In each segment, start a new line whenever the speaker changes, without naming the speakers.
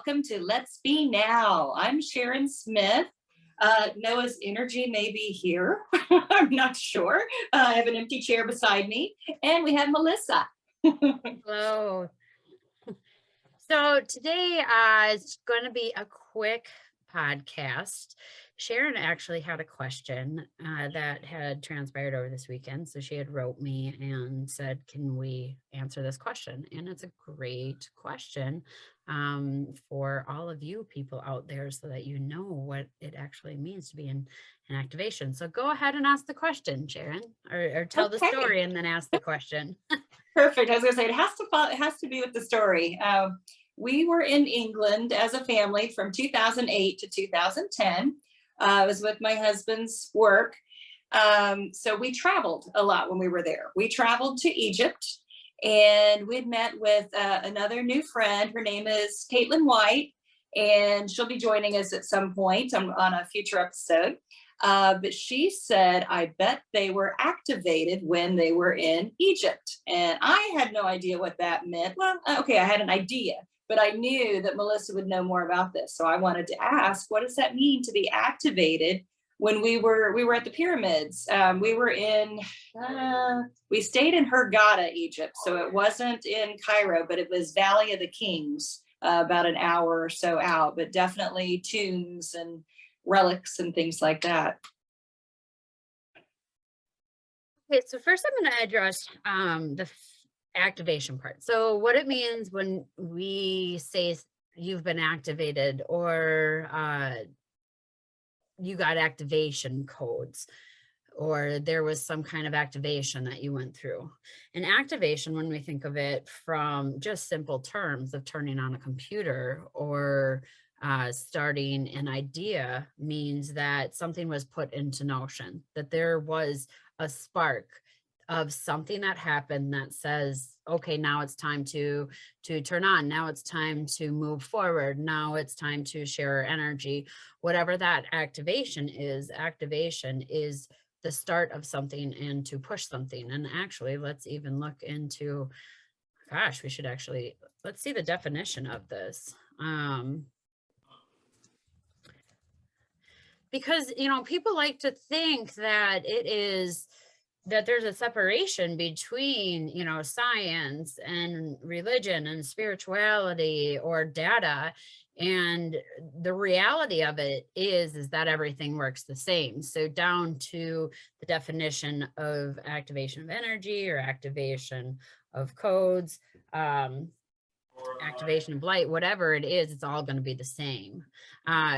welcome to Let's Be Now. I'm Sharon Smith. Noah's energy may be here. I'm not sure. I have an empty chair beside me, and we have Melissa.
Hello. So today it's going to be a quick podcast. Sharon actually had a question that had transpired over this weekend. So she had wrote me and said, can we answer this question? And it's a great question for all of you people out there so that you know what it actually means to be in activation. So go ahead and ask the question, Sharon, or tell the story and then ask the question.
Perfect. I was going to say it has to be with the story. We were in England as a family from 2008 to 2010. I was with my husband's work. So we traveled a lot when we were there. We traveled to Egypt, and we'd met with another new friend. Her name is Caitlin White, and she'll be joining us at some point on a future episode. But she said, I bet they were activated when they were in Egypt. And I had no idea what that meant. Well, okay, I had an idea, but I knew that Melissa would know more about this. So I wanted to ask, what does that mean to be activated when we were at the pyramids? We stayed in Hurghada, Egypt. So it wasn't in Cairo, but it was Valley of the Kings, about an hour or so out, but definitely tombs and relics and things like that.
Okay, so first I'm going to address the activation part. So what it means when we say you've been activated or you got activation codes, or there was some kind of activation that you went through. And activation, when we think of it from just simple terms of turning on a computer or starting an idea, means that something was put into motion, that there was a spark of something that happened that says, okay, now it's time to turn on. Now it's time to move forward. Now it's time to share energy. Whatever that activation is the start of something and to push something. And actually, let's even look into, gosh, let's see the definition of this. Because, people like to think that there's a separation between, science and religion and spirituality or data. And the reality of it is that everything works the same. So down to the definition of activation of energy or activation of codes, activation of light, whatever it is, it's all going to be the same.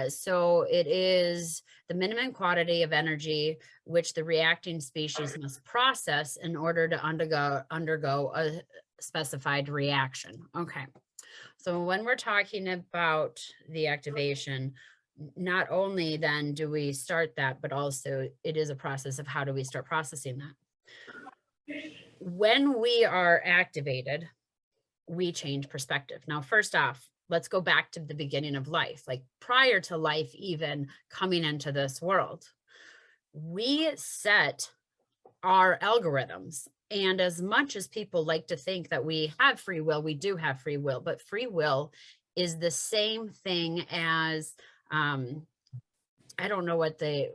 So it is the minimum quantity of energy which the reacting species must process in order to undergo a specified reaction. Okay. So when we're talking about the activation, not only then do we start that, but also it is a process of how do we start processing that. When we are activated, we change perspective. Now, first off, let's go back to the beginning of life, like prior to life even coming into this world. We set our algorithms. And as much as people like to think that we have free will, we do have free will, but free will is the same thing as, I don't know if they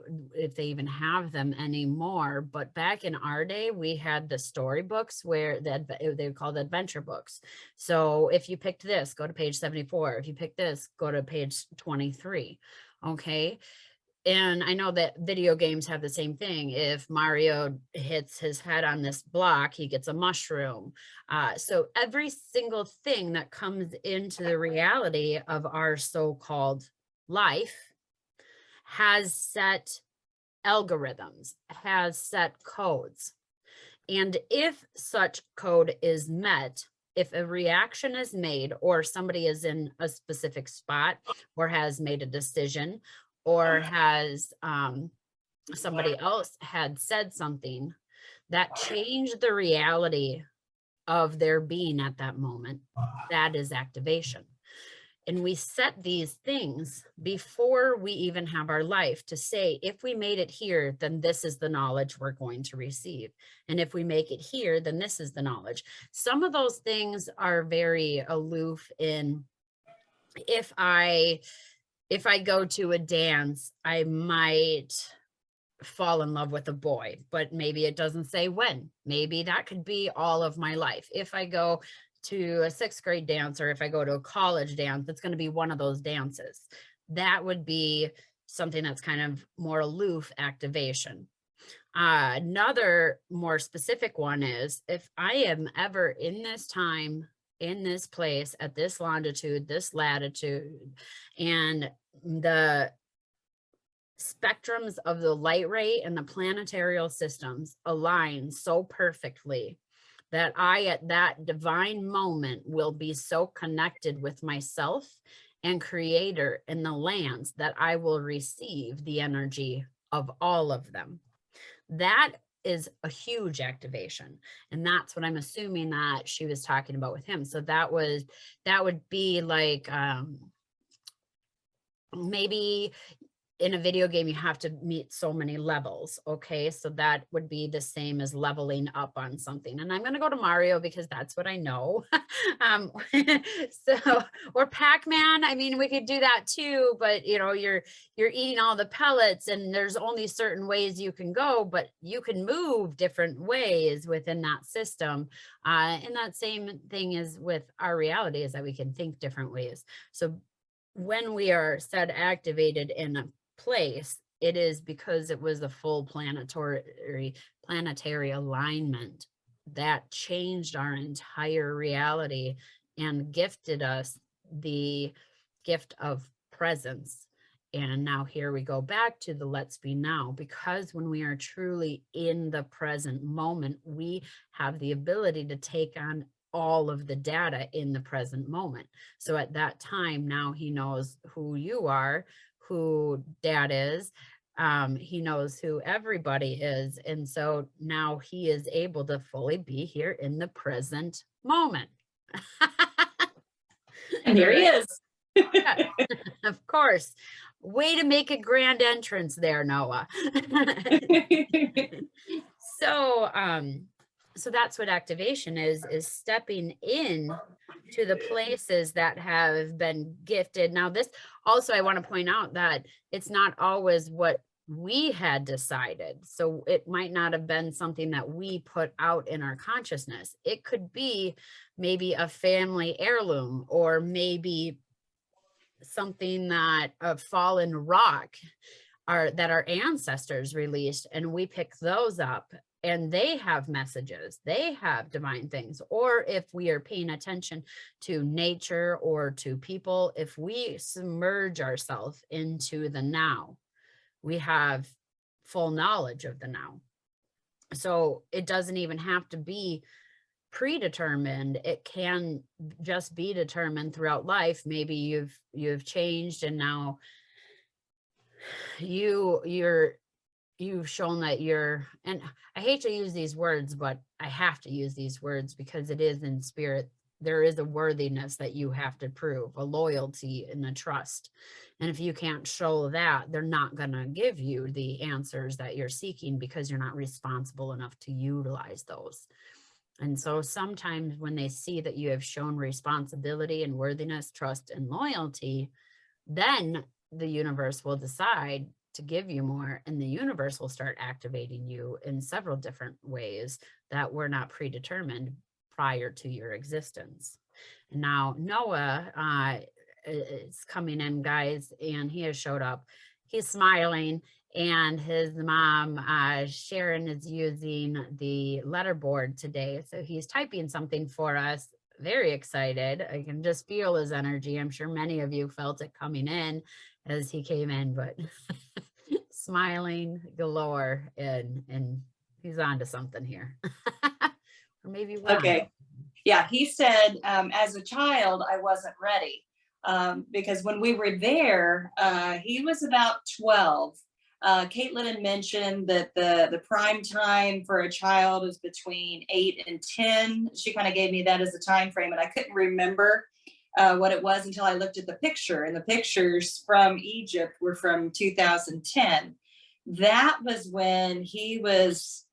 even have them anymore, but back in our day, we had the storybooks where they were called adventure books. So if you picked this, go to page 74. If you pick this, go to page 23. Okay. And I know that video games have the same thing. If Mario hits his head on this block, he gets a mushroom. So every single thing that comes into the reality of our so-called life has set algorithms, has set codes. And if such code is met, if a reaction is made or somebody is in a specific spot or has made a decision or has somebody else had said something that changed the reality of their being at that moment, that is activation. And we set these things before we even have our life to say, if we made it here, then this is the knowledge we're going to receive. And if we make it here, then this is the knowledge. Some of those things are very aloof in if I go to a dance, I might fall in love with a boy, but maybe it doesn't say when. Maybe that could be all of my life. If I go to a 6th grade dance, or if I go to a college dance, it's going to be one of those dances. That would be something that's kind of more aloof activation. Another more specific one is, if I am ever in this time, in this place, at this longitude, this latitude, and the spectrums of the light ray and the planetary systems align so perfectly that I, at that divine moment, will be so connected with myself and creator in the lands that I will receive the energy of all of them. That is a huge activation. And that's what I'm assuming that she was talking about with him. So that would be like, maybe in a video game, you have to meet so many levels. Okay. So that would be the same as leveling up on something. And I'm going to go to Mario because that's what I know. So, or Pac-Man. I mean, we could do that too, but you know, you're eating all the pellets and there's only certain ways you can go, but you can move different ways within that system. And that same thing is with our reality, is that we can think different ways. So when we are said activated in a place, it is because it was a full planetary alignment that changed our entire reality and gifted us the gift of presence. And now here we go back to the let's be now, because when we are truly in the present moment, we have the ability to take on all of the data in the present moment. So at that time, now he knows who you are, who Dad is, he knows who everybody is. And so now he is able to fully be here in the present moment.
And here he is.
Yeah, of course. Way to make a grand entrance there, Noah. So, so that's what activation is stepping in to the places that have been gifted. Now, this also, I want to point out that it's not always what we had decided. So it might not have been something that we put out in our consciousness. It could be maybe a family heirloom, or maybe something that a fallen rock that our ancestors released, and we pick those up, and they have messages, they have divine things. Or if we are paying attention to nature or to people, if we submerge ourselves into the now, we have full knowledge of the now. So it doesn't even have to be predetermined. It can just be determined throughout life. Maybe you've changed, and now you've shown that you're, and I hate to use these words, but I have to use these words because it is in spirit. There is a worthiness that you have to prove, a loyalty and a trust. And if you can't show that, they're not going to give you the answers that you're seeking, because you're not responsible enough to utilize those. And so sometimes when they see that you have shown responsibility and worthiness, trust, and loyalty, then the universe will decide to give you more, and the universe will start activating you in several different ways that were not predetermined prior to your existence. And now Noah is coming in, guys, and he has showed up. He's smiling, and his mom, Sharon, is using the letterboard today. So he's typing something for us. Very excited. I can just feel his energy. I'm sure many of you felt it coming in as he came in, but smiling galore, and he's on to something here. Or maybe we're
Okay. Yeah, he said, as a child, I wasn't ready, because when we were there, he was about 12. Caitlin had mentioned that the prime time for a child is between 8 and 10. She kind of gave me that as a time frame, and I couldn't remember what it was until I looked at the picture. And the pictures from Egypt were from 2010. That was when he was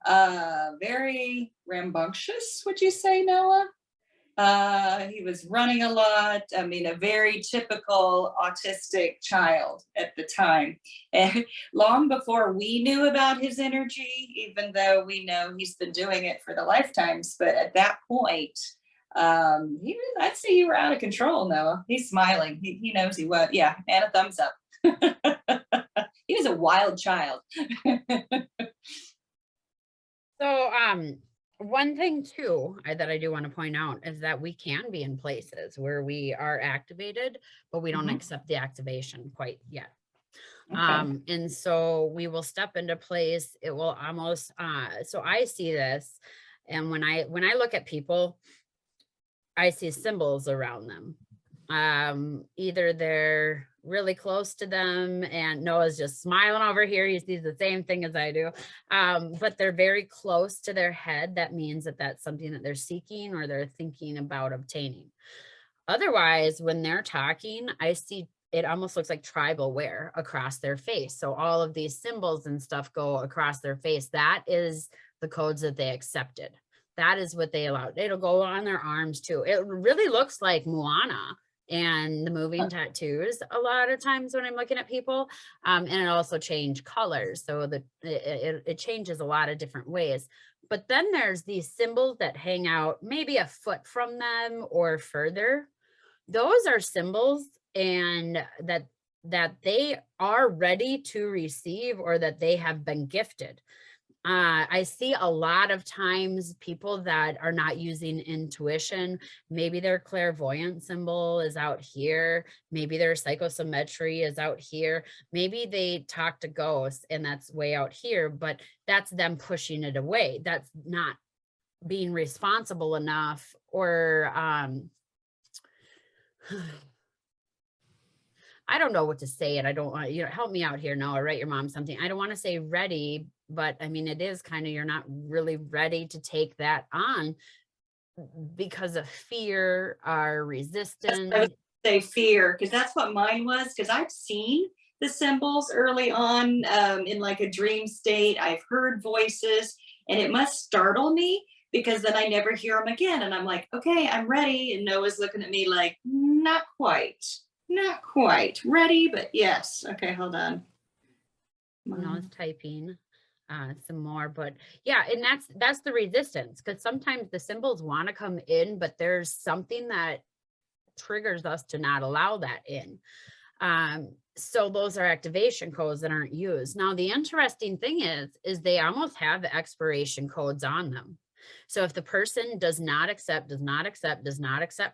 very rambunctious, would you say, Noah? He was running a lot. I mean, a very typical autistic child at the time. And long before we knew about his energy, even though we know he's been doing it for the lifetimes, but at that point, I'd say you were out of control, Noah. He's smiling. He knows he was. Yeah, and a thumbs up. He was a wild child.
So, one thing too, that I do want to point out is that we can be in places where we are activated, but we don't
Mhm.
accept the activation quite yet.
Okay.
And so we will step into place. It will almost, so I see this, and when I look at people, I see symbols around them. Either they're really close to them, and Noah's just smiling over here. He sees the same thing as I do. But they're very close to their head. That means that that's something that they're seeking or they're thinking about obtaining. Otherwise, when they're talking, I see it almost looks like tribal wear across their face. So all of these symbols and stuff go across their face. That is the codes that they accepted. That is what they allowed. It'll go on their arms too. It really looks like Moana and the moving tattoos a lot of times when I'm looking at people. And it also changed colors. So that it changes a lot of different ways. But then there's these symbols that hang out maybe a foot from them or further. Those are symbols, and that they are ready to receive or that they have been gifted. I see a lot of times people that are not using intuition. Maybe their clairvoyant symbol is out here. Maybe their psychosymmetry is out here. Maybe they talk to ghosts and that's way out here, but that's them pushing it away. That's not being responsible enough, or I don't know what to say, and I don't want, help me out here, Noah, write your mom something. I don't want to say ready, but I mean, it is kind of, you're not really ready to take that on because of fear or
I
resistance.
would say fear, because that's what mine was. Because I've seen the symbols early on in like a dream state. I've heard voices, and it must startle me because then I never hear them again. And I'm like, okay, I'm ready. And Noah's looking at me like, not quite, not quite ready, but yes. Okay, hold on.
Noah's typing some more, but yeah, and that's the resistance, because sometimes the symbols want to come in, but there's something that triggers us to not allow that in. So those are activation codes that aren't used. Now, the interesting thing is they almost have the expiration codes on them. So if the person does not accept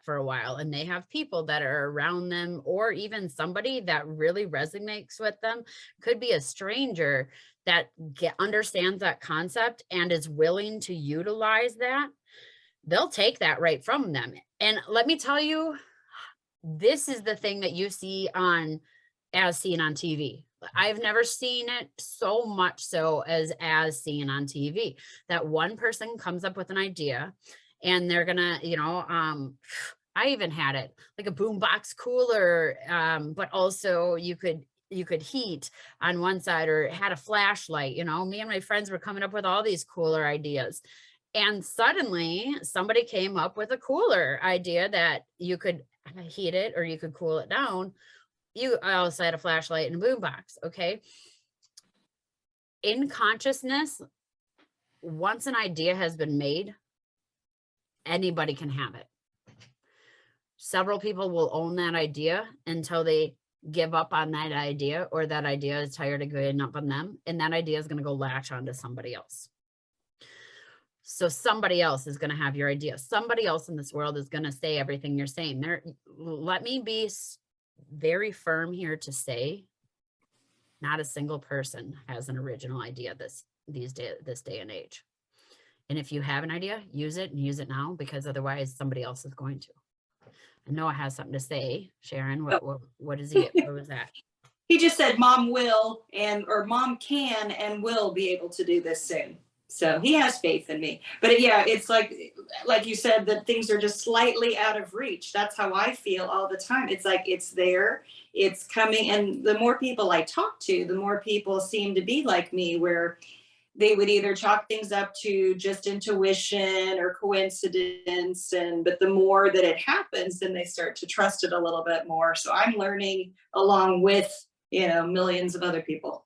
for a while, and they have people that are around them, or even somebody that really resonates with them, could be a stranger that understands that concept and is willing to utilize that, they'll take that right from them. And let me tell you, this is the thing that you see as seen on TV. I've never seen it so much so as seen on TV, that one person comes up with an idea and they're gonna, I even had it like a boombox cooler, but also you could heat on one side, or had a flashlight. Me and my friends were coming up with all these cooler ideas. And suddenly somebody came up with a cooler idea that you could heat it or you could cool it down. I also had a flashlight and a boombox. Okay. In consciousness, once an idea has been made, anybody can have it. Several people will own that idea until they give up on that idea, or that idea is tired of giving up on them, and that idea is going to go latch onto somebody else. So somebody else is going to have your idea. Somebody else in this world is going to say everything you're saying. Let me be very firm here to say, not a single person has an original idea this day and age. And if you have an idea, use it, and use it now, because otherwise somebody else is going to. And Noah has something to say. Sharon, what is he? What was that?
He just said mom will or mom can and will be able to do this soon. So he has faith in me. But yeah, it's like you said, that things are just slightly out of reach. That's how I feel all the time. It's like it's there, it's coming. And the more people I talk to, the more people seem to be like me, where they would either chalk things up to just intuition or coincidence, but the more that it happens, then they start to trust it a little bit more. So I'm learning along with, millions of other people.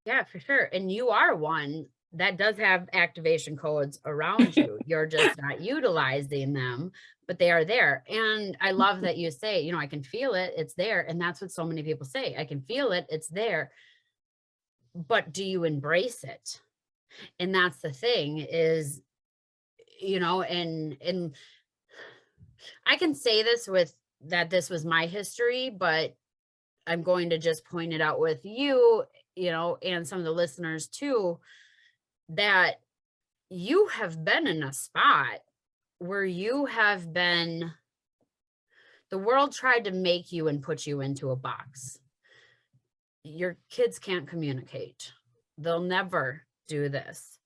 Yeah, for sure. And you are one that does have activation codes around you. You're just not utilizing them, but they are there. And I love that you say, I can feel it, it's there. And that's what so many people say. I can feel it, it's there. But do you embrace it? And that's the thing is, and I can say this with that this was my history, but I'm going to just point it out with you, and some of the listeners too, that you have been in a spot where you have been, the world tried to make you and put you into a box. Your kids can't communicate. They'll never do this.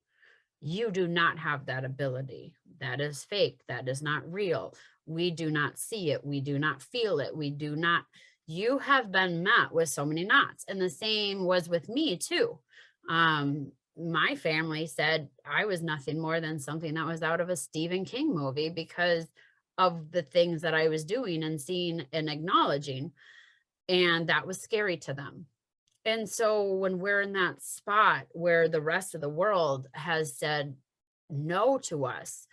You do not have that ability. That is fake. That is not real. We do not see it. We do not feel it. You have been met with so many knots. And the same was with me too. My family said I was nothing more than something that was out of a Stephen King movie because of the things that I was doing and seeing and acknowledging. And that was scary to them. And so when we're in that spot where the rest of the world has said no to us,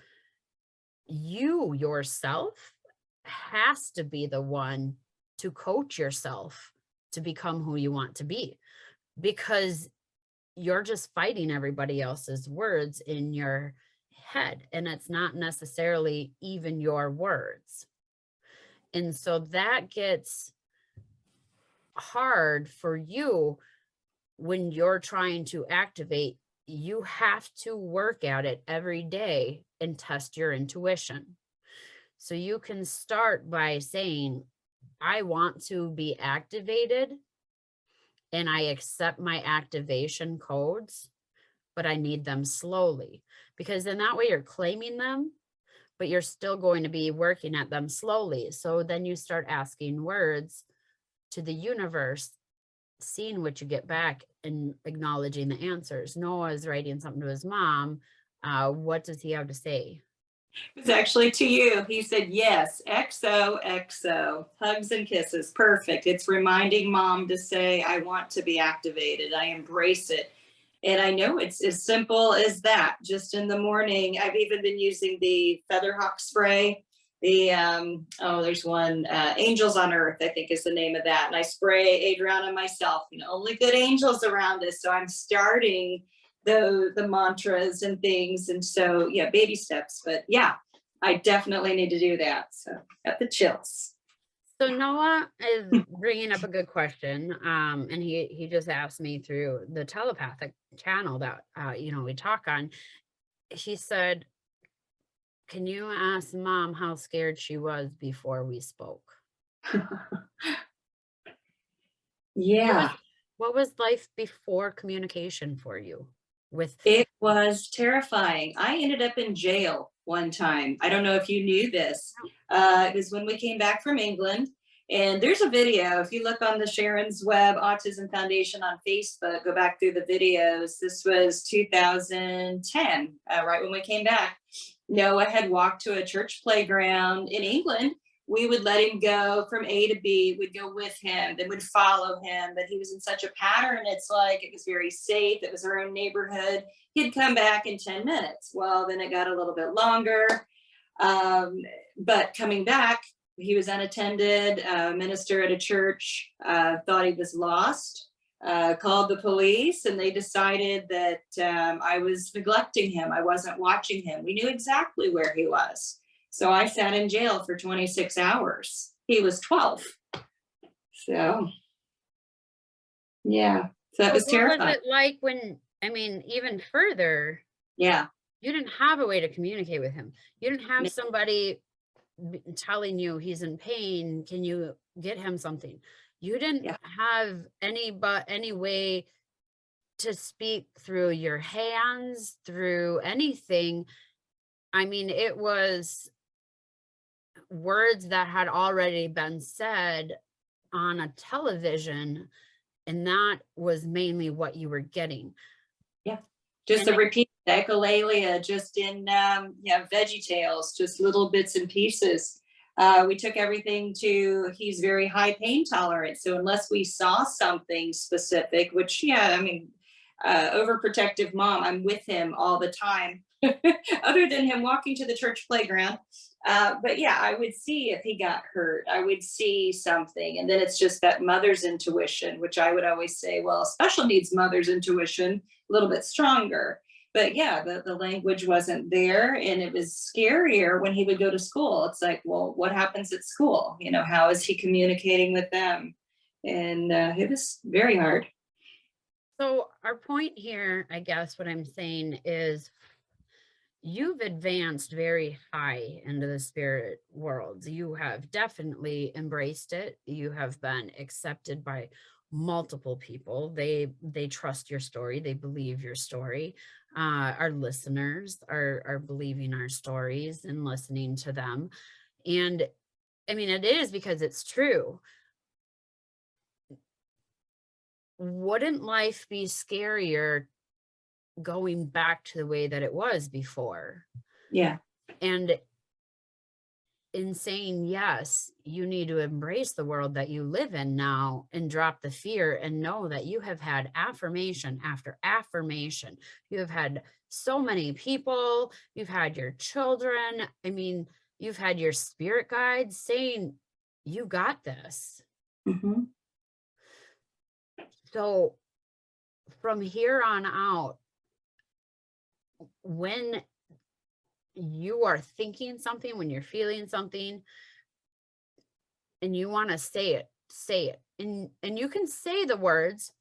you yourself has to be the one to coach yourself to become who you want to be, because you're just fighting everybody else's words in your head, and it's not necessarily even your words. And so that gets hard for you when you're trying to activate. You have to work at it every day and test your intuition. So you can start by saying, I want to be activated and I accept my activation codes, but I need them slowly, because then that way you're claiming them, but you're still going to be working at them slowly. So then you start asking words to the universe, seeing what you get back and acknowledging the answers. Noah is writing something to his mom. What does he have to say?
It's actually to you. He said, yes, XOXO, hugs and kisses. Perfect. It's reminding mom to say, I want to be activated. I embrace it. And I know it's as simple as that. Just in the morning, I've even been using the Featherhawk spray. There's one, Angels on Earth, I think is the name of that. And I spray Adriana myself, only good angels around us. So I'm starting the mantras and things. And so, yeah, baby steps, but yeah, I definitely need to do that. So got the chills.
So Noah is bringing up a good question. And he just asked me through the telepathic channel that, we talk on. He said, can you ask mom how scared she was before we spoke?
Yeah.
What was life before communication for you?
It was terrifying. I ended up in jail one time. I don't know if you knew this. It was when we came back from England. And there's a video. If you look on the Sharon's Webb Autism Foundation on Facebook, go back through the videos. This was 2010, right when we came back. Noah had walked to a church playground in England. We would let him go from A to B. We'd go with him, then would follow him. But he was in such a pattern. It's like it was very safe. It was our own neighborhood. He'd come back in 10 minutes. Well, then it got a little bit longer. But coming back, he was unattended. Minister at a church thought he was lost, called the police, and they decided that I was neglecting him. I wasn't watching him. We knew exactly where he was. So I sat in jail for 26 hours. He was 12. So, yeah. So that was terrifying.
What was it like when, even further,
yeah,
you didn't have a way to communicate with him. You didn't have somebody telling you he's in pain. Can you get him something? You didn't have any way to speak through your hands, through anything. It was words that had already been said on a television And that was mainly what you were getting.
Just
And
a repeat echolalia, just in Veggie Tales, just little bits and pieces. We took everything to, he's very high pain tolerant. So unless we saw something specific, which, yeah, I mean, overprotective mom, I'm with him all the time, other than him walking to the church playground. But yeah, I would see if he got hurt, I would see something. And then it's just that mother's intuition, which I would always say, well, special needs mother's intuition, a little bit stronger. But yeah, the language wasn't there, and it was scarier when he would go to school. It's like, well, what happens at school? You know, how is he communicating with them? And it was very hard.
so our point here, I guess what I'm saying is you've advanced very high into the spirit world. You have definitely embraced it. You have been accepted by multiple people. They trust your story. They believe your story. Our listeners are believing our stories and listening to them. And I mean, it is because it's true. Wouldn't life be scarier going back to the way that it was before?
Yeah.
And in saying yes, you need to embrace the world that you live in now and drop the fear and know that you have had affirmation after affirmation. You have had so many people, you've had your children. I mean, you've had your spirit guides saying, you got this.
Mm-hmm.
So from here on out, when you are thinking something, when you're feeling something, and you want to say it, say it. And you can say the words,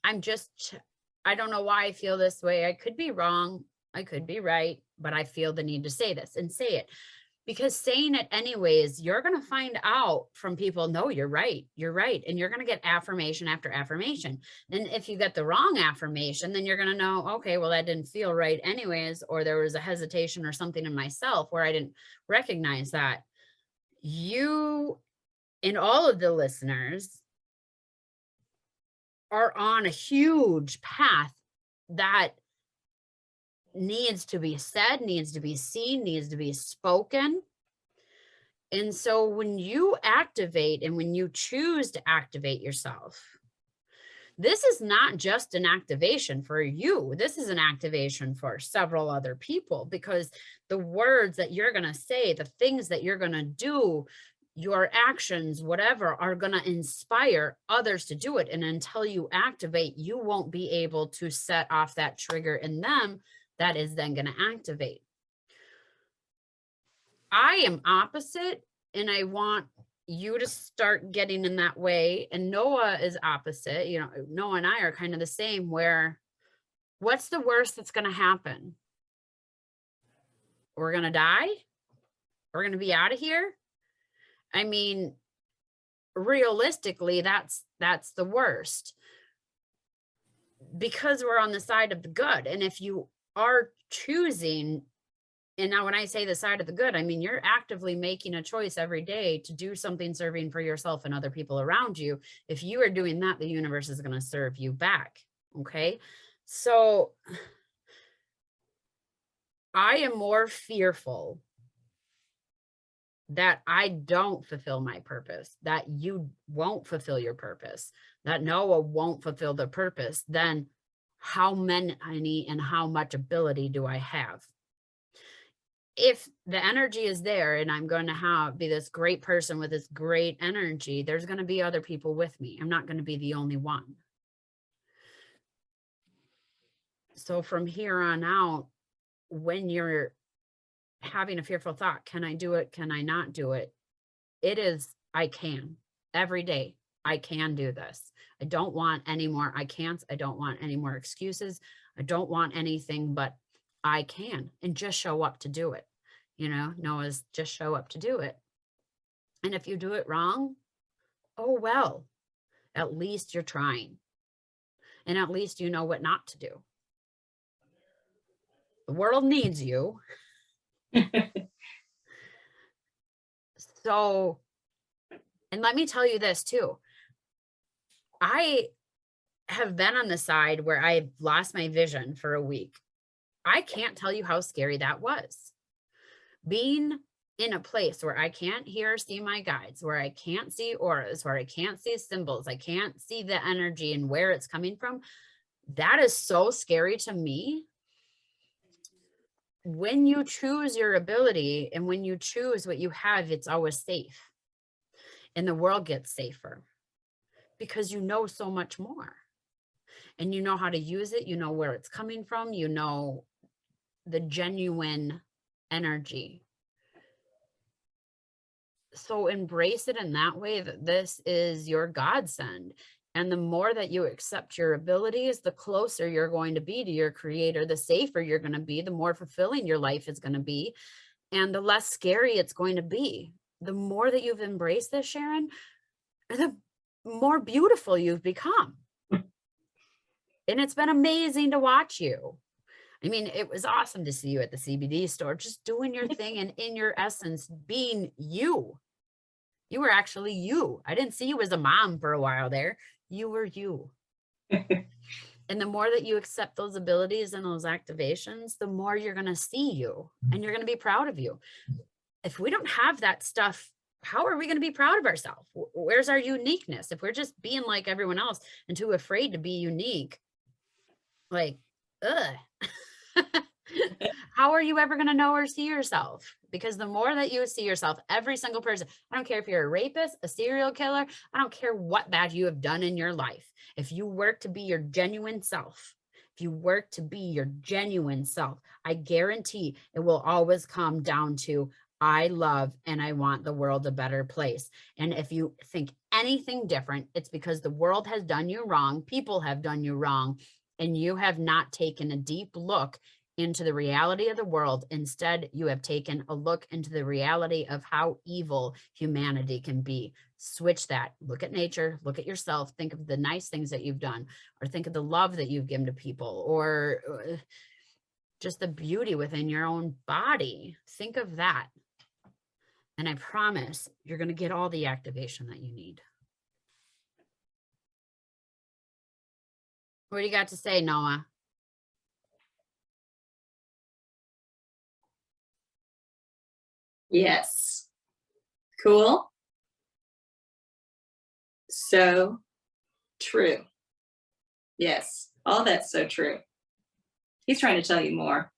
I don't know why I feel this way. I could be wrong. I could be right, but I feel the need to say this, and say it. Because saying it anyways, you're going to find out from people, no, you're right. You're right. And you're going to get affirmation after affirmation. And if you get the wrong affirmation, then you're going to know, okay, well, that didn't feel right anyways, or there was a hesitation or something in myself where I didn't recognize that. You and all of the listeners are on a huge path that needs to be said, needs to be seen, needs to be spoken. And so when you activate and when you choose to activate yourself, this is not just an activation for you. This is an activation for several other people, because the words that you're going to say, the things that you're going to do, your actions, whatever, are going to inspire others to do it. And until you activate, you won't be able to set off that trigger in them that is then going to activate. I am opposite, and I want you to start getting in that way. And Noah is opposite. You know, Noah and I are kind of the same, where what's the worst that's going to happen? We're going to die. We're going to be out of here. I mean, realistically, that's the worst, because we're on the side of the good. And if you are choosing, and now when I say the side of the good, I mean, you're actively making a choice every day to do something serving for yourself and other people around you. If you are doing that, the universe is going to serve you back. Okay. So I am more fearful that I don't fulfill my purpose, that you won't fulfill your purpose, that Noah won't fulfill the purpose, then how many and how much ability do I have? If the energy is there and I'm going to be this great person with this great energy, there's going to be other people with me. I'm not going to be the only one. So from here on out, when you're having a fearful thought, can I do it? Can I not do it? It is, I can. Every day, I can do this. I don't want any more I can't. I don't want any more excuses. I don't want anything, but I can, and just show up to do it. You know, Noah's just show up to do it. And if you do it wrong, oh, well, at least you're trying. And at least you know what not to do. The world needs you. So, and let me tell you this too. I have been on the side where I've lost my vision for a week. I can't tell you how scary that was. Being in a place where I can't hear or see my guides, where I can't see auras, where I can't see symbols, I can't see the energy and where it's coming from. That is so scary to me. When you choose your ability and when you choose what you have, it's always safe. And the world gets safer because you know so much more. And you know how to use it, you know where it's coming from, you know the genuine energy. So embrace it in that way, that this is your godsend. And the more that you accept your abilities, the closer you're going to be to your creator, the safer you're going to be, the more fulfilling your life is going to be, and the less scary it's going to be. The more that you've embraced this, Sharon, the more beautiful you've become. And it's been amazing to watch you. I mean, it was awesome to see you at the CBD store, just doing your thing and in your essence, being you. You were actually you. I didn't see you as a mom for a while there. You were you. And the more that you accept those abilities and those activations, the more you're going to see you and you're going to be proud of you. If we don't have that stuff, how are we going to be proud of ourselves? Where's our uniqueness? If we're just being like everyone else and too afraid to be unique, like, ugh. How are you ever going to know or see yourself? Because the more that you see yourself, every single person, I don't care if you're a rapist, a serial killer, I don't care what bad you have done in your life. If you work to be your genuine self, if you work to be your genuine self, I guarantee it will always come down to, I love and I want the world a better place. And if you think anything different, it's because the world has done you wrong, people have done you wrong, and you have not taken a deep look into the reality of the world. Instead, you have taken a look into the reality of how evil humanity can be. Switch that. Look at nature, look at yourself, think of the nice things that you've done, or think of the love that you've given to people, or just the beauty within your own body. Think of that. And I promise you're going to get all the activation that you need. What do you got to say, Noah?
Yes. Cool. So true. Yes. All that's so true. He's trying to tell you more.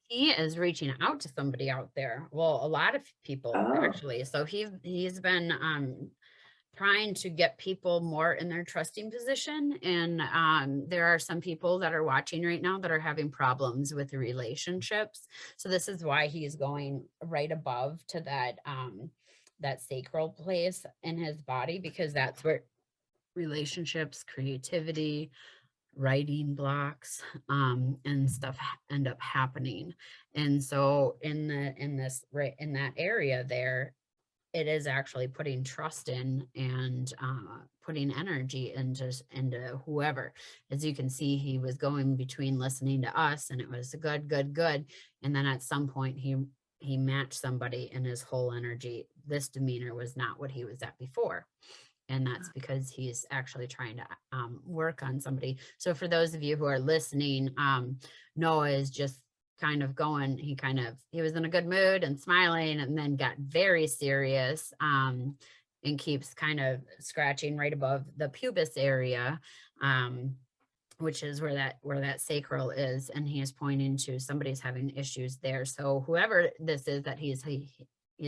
He is reaching out to somebody out there. Well, a lot of people actually. So he's been trying to get people more in their trusting position. And there are some people that are watching right now that are having problems with relationships. So this is why he's going right above to that that sacral place in his body, because that's where relationships, creativity, writing blocks and stuff end up happening. And so in that area there, it is actually putting trust in and putting energy into whoever. As you can see, he was going between listening to us, and it was good, good, good. And then at some point he matched somebody, and his whole energy, this demeanor was not what he was at before. And that's because he's actually trying to work on somebody. So for those of you who are listening, Noah is just kind of going, he was in a good mood and smiling, and then got very serious and keeps kind of scratching right above the pubis area, which is where that sacral is. And he is pointing to somebody's having issues there. So whoever this is that he's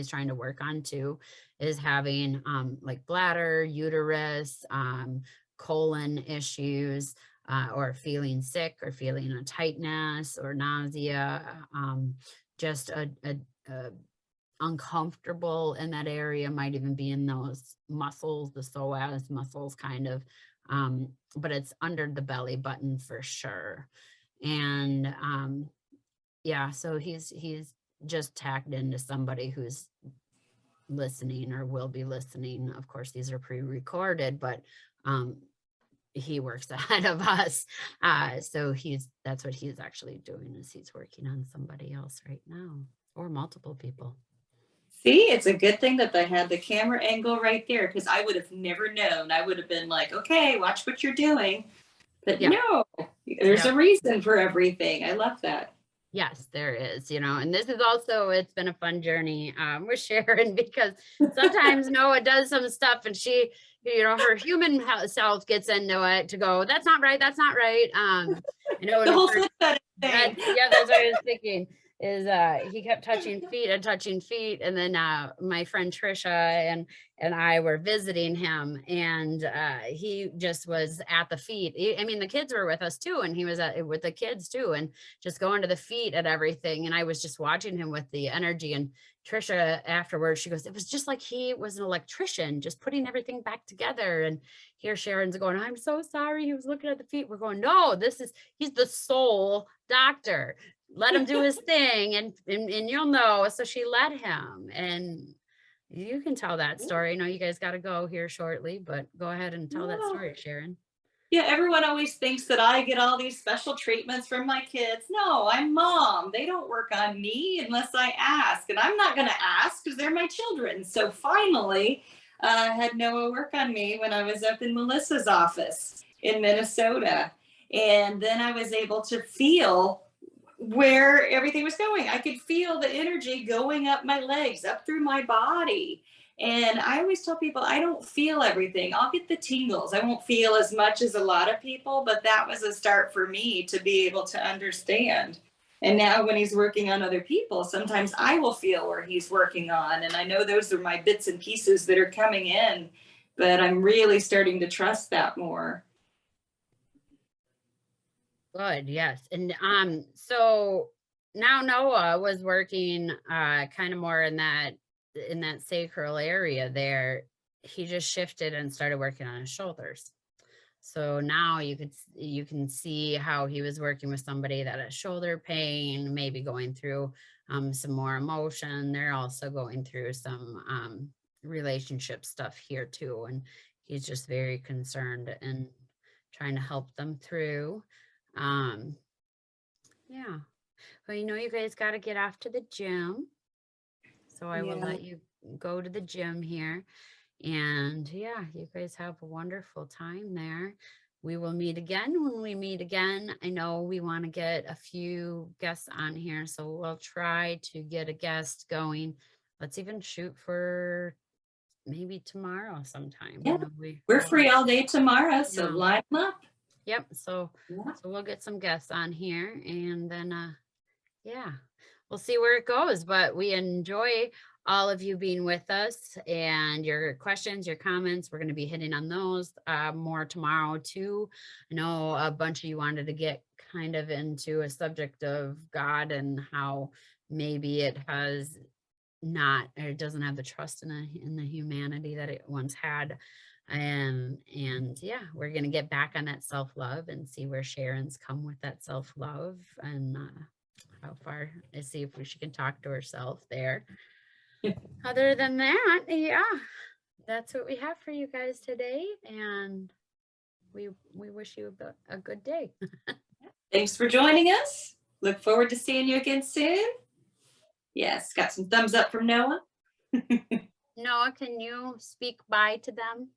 trying to work on too is having like bladder, uterus, colon issues, or feeling sick, or feeling a tightness or nausea, just a uncomfortable in that area, might even be in those muscles, the psoas muscles kind of, but it's under the belly button for sure. And yeah, so he's just tagged into somebody who's listening or will be listening. Of course, these are pre-recorded, but he works ahead of us. So that's what he's actually doing, is he's working on somebody else right now, or multiple people.
See, it's a good thing that I had the camera angle right there because I would have never known. I would have been like, okay, watch what you're doing. But
Yeah.
no, there's
Yeah.
a reason for everything. I love that.
Yes, there is, and this is also, it's been a fun journey with Sharon because sometimes Noah does some stuff and she, her human self gets into it to go, that's not right. That's not right.
The whole flip side thing.
Yeah, that's what I was thinking is he kept touching feet and then my friend Trisha and I were visiting him and he just was at the feet. I mean the kids were with us too and he was with the kids too and just going to the feet at everything and I was just watching him with the energy and Trisha afterwards she goes, it was just like he was an electrician just putting everything back together. And here Sharon's going, I'm so sorry he was looking at the feet. We're going, no, he's the soul doctor, let him do his thing and you'll know. So she let him and you can tell that story. I know you guys got to go here shortly, but go ahead and tell that story, Sharon.
Yeah, everyone always thinks that I get all these special treatments from my kids. No, I'm mom. They don't work on me unless I ask. And I'm not going to ask because they're my children. So finally, I had Noah work on me when I was up in Melissa's office in Minnesota. And then I was able to feel where everything was going. I could feel the energy going up my legs, up through my body. And I always tell people, I don't feel everything. I'll get the tingles. I won't feel as much as a lot of people, but that was a start for me to be able to understand. And now when he's working on other people, sometimes I will feel where he's working on. And I know those are my bits and pieces that are coming in, but I'm really starting to trust that more.
Good, yes. And so now Noah was working kind of more in that sacral area there. He just shifted and started working on his shoulders. So now you can see how he was working with somebody that has shoulder pain, maybe going through some more emotion. They're also going through some relationship stuff here too. And he's just very concerned and trying to help them through. Yeah. Well, you guys got to get off to the gym. So I will let you go to the gym here. And yeah, you guys have a wonderful time there. We will meet again when we meet again. I know we want to get a few guests on here, so we'll try to get a guest going. Let's even shoot for maybe tomorrow sometime.
Yeah, we're free all day tomorrow, so line them up.
Yep. So we'll get some guests on here and then, yeah, we'll see where it goes, but we enjoy all of you being with us and your questions, your comments. We're going to be hitting on those more tomorrow too. I know a bunch of you wanted to get kind of into a subject of God and how maybe it has not, or it doesn't have the trust in the humanity that it once had. And yeah, we're going to get back on that self-love and see where Sharon's come with that self-love and how far, and see if she can talk to herself there. Other than that, yeah, that's what we have for you guys today. And we wish you a good day.
Thanks for joining us. Look forward to seeing you again soon. Yes, got some thumbs up from Noah.
Noah, can you speak bye to them?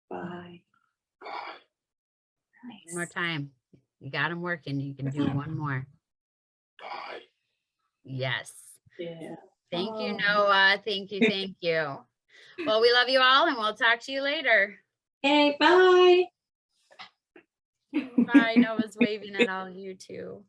Bye.
Nice. One more time. You got them working. You can do one more.
Bye.
Yes.
Yeah.
Thank you, Noah. Thank you. Thank you. Well, we love you all and we'll talk to you later.
Hey, bye.
Bye. Noah's waving at all of you too.